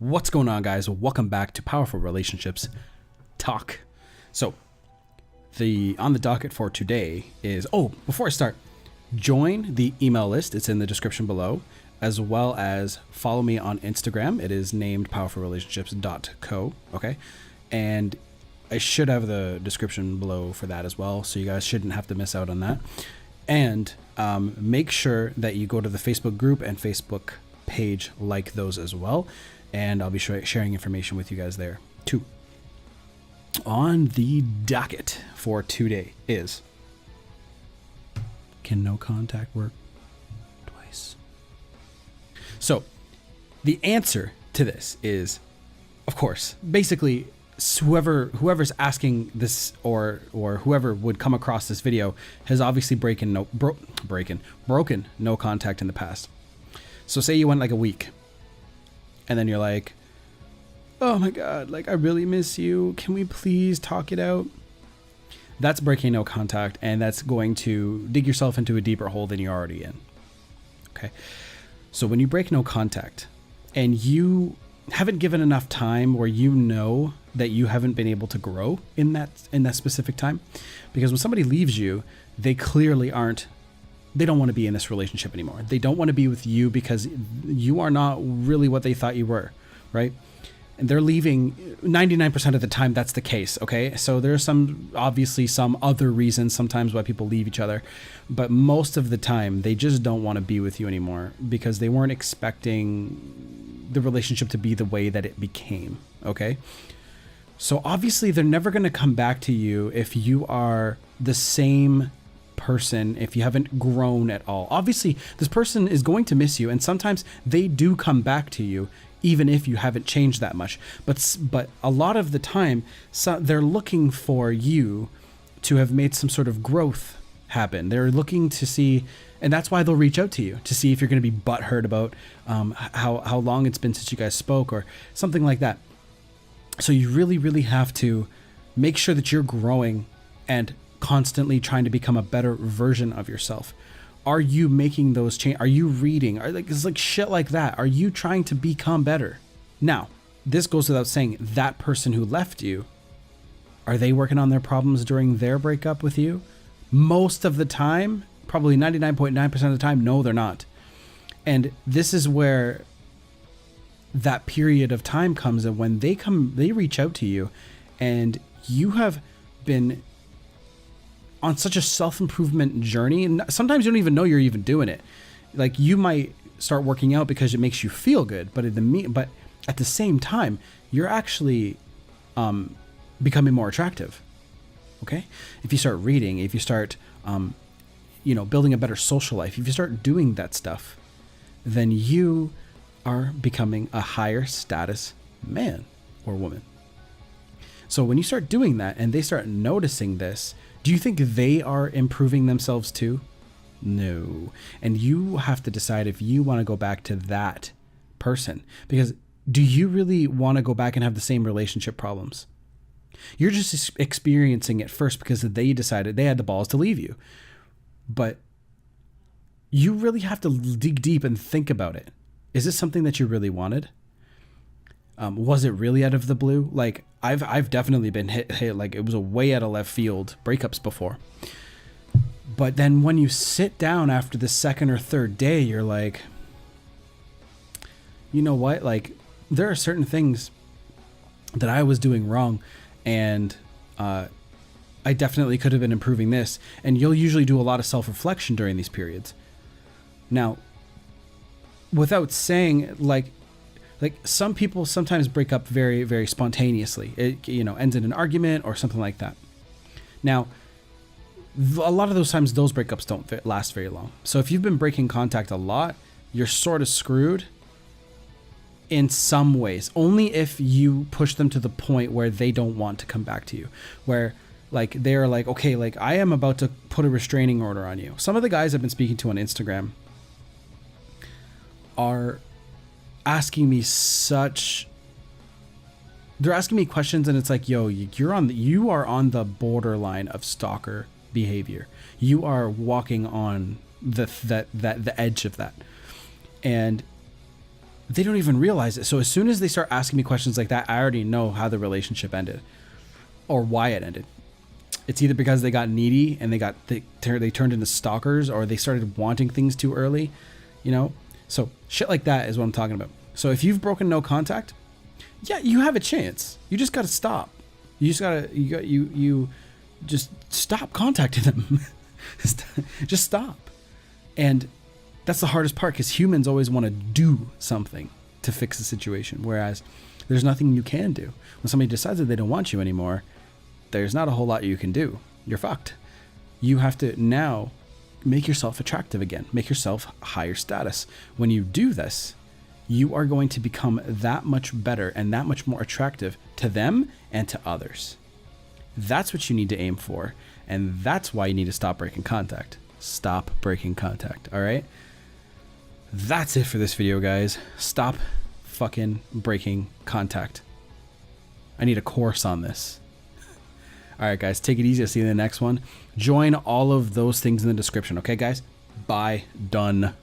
What's going on, guys? Welcome back to Powerful Relationships Talk. So, on the docket for today is, before I start, join the email list. It's in the description below, as well as follow me on Instagram. It is named powerfulrelationships.co. Okay. And I should have the description below for that as well. So you guys shouldn't have to miss out on that. And make sure that you go to the Facebook group and Facebook page, like those as well. And I'll be sharing information with you guys there too. On the docket for today is, can no contact work twice? So the answer to this is, of course, basically whoever's asking this or whoever would come across this video has obviously broken no contact in the past. So say you went like a week and then you're like, oh my God, like I really miss you. Can we please talk it out? That's breaking no contact, and that's going to dig yourself into a deeper hole than you're already in. Okay. So when you break no contact and you haven't given enough time where you know that you haven't been able to grow in that specific time, because when somebody leaves you, they clearly they don't want to be in this relationship anymore. They don't want to be with you because you are not really what they thought you were, right? And they're leaving 99% of the time. That's the case. Okay. So there's obviously some other reasons sometimes why people leave each other, but most of the time they just don't want to be with you anymore because they weren't expecting the relationship to be the way that it became. Okay. So obviously they're never going to come back to you if you are the same person, if you haven't grown at all. Obviously this person is going to miss you, and sometimes they do come back to you even if you haven't changed that much, but a lot of the time they're looking for you to have made some sort of growth happen. They're looking to see, and that's why they'll reach out to you to see if you're going to be butthurt about how long it's been since you guys spoke or something like that. So you really have to make sure that you're growing and constantly trying to become a better version of yourself. Are you making those changes? Are you reading? It's like shit like that. Are you trying to become better? Now, this goes without saying, that person who left you, are they working on their problems during their breakup with you? Most of the time, probably 99.9% of the time, no, they're not. And this is where that period of time comes in, when they reach out to you and you have been on such a self-improvement journey, and sometimes you don't even know you're even doing it. Like, you might start working out because it makes you feel good, but at the same time, you're actually becoming more attractive. Okay, if you start reading, if you start building a better social life, if you start doing that stuff, then you are becoming a higher status man or woman. So when you start doing that and they start noticing this, do you think they are improving themselves too? No. And you have to decide if you want to go back to that person, because do you really want to go back and have the same relationship problems? You're just experiencing it first because they decided they had the balls to leave you. But you really have to dig deep and think about it. Is this something that you really wanted? Was it really out of the blue? Like, I've definitely been hit like it was a way out of left field breakups before. But then when you sit down after the second or third day, you're like, you know what? Like, there are certain things that I was doing wrong, and I definitely could have been improving this. And you'll usually do a lot of self-reflection during these periods. Now, without saying, like some people sometimes break up very, very spontaneously. It, ends in an argument or something like that. Now, a lot of those times, those breakups don't last very long. So if you've been breaking contact a lot, you're sort of screwed in some ways, only if you push them to the point where they don't want to come back to you, where like they're like, okay, like I am about to put a restraining order on you. Some of the guys I've been speaking to on Instagram are asking me they're asking me questions, and it's like, yo, you are on the borderline of stalker behavior. You are walking on the edge of that. And they don't even realize it. So as soon as they start asking me questions like that, I already know how the relationship ended or why it ended. It's either because they got needy and they turned into stalkers, or they started wanting things too early, you know? So shit like that is what I'm talking about. So if you've broken no contact, yeah, you have a chance. You just got to stop. You just stop contacting them. Just stop. And that's the hardest part, because humans always want to do something to fix the situation, whereas there's nothing you can do. When somebody decides that they don't want you anymore, there's not a whole lot you can do. You're fucked. You have to now make yourself attractive again. Make yourself higher status. When you do this, you are going to become that much better and that much more attractive to them and to others. That's what you need to aim for. And that's why you need to stop breaking contact. Stop breaking contact. All right. That's it for this video, guys. Stop fucking breaking contact. I need a course on this. All right, guys, take it easy. I'll see you in the next one. Join all of those things in the description. Okay, guys? Bye. Done.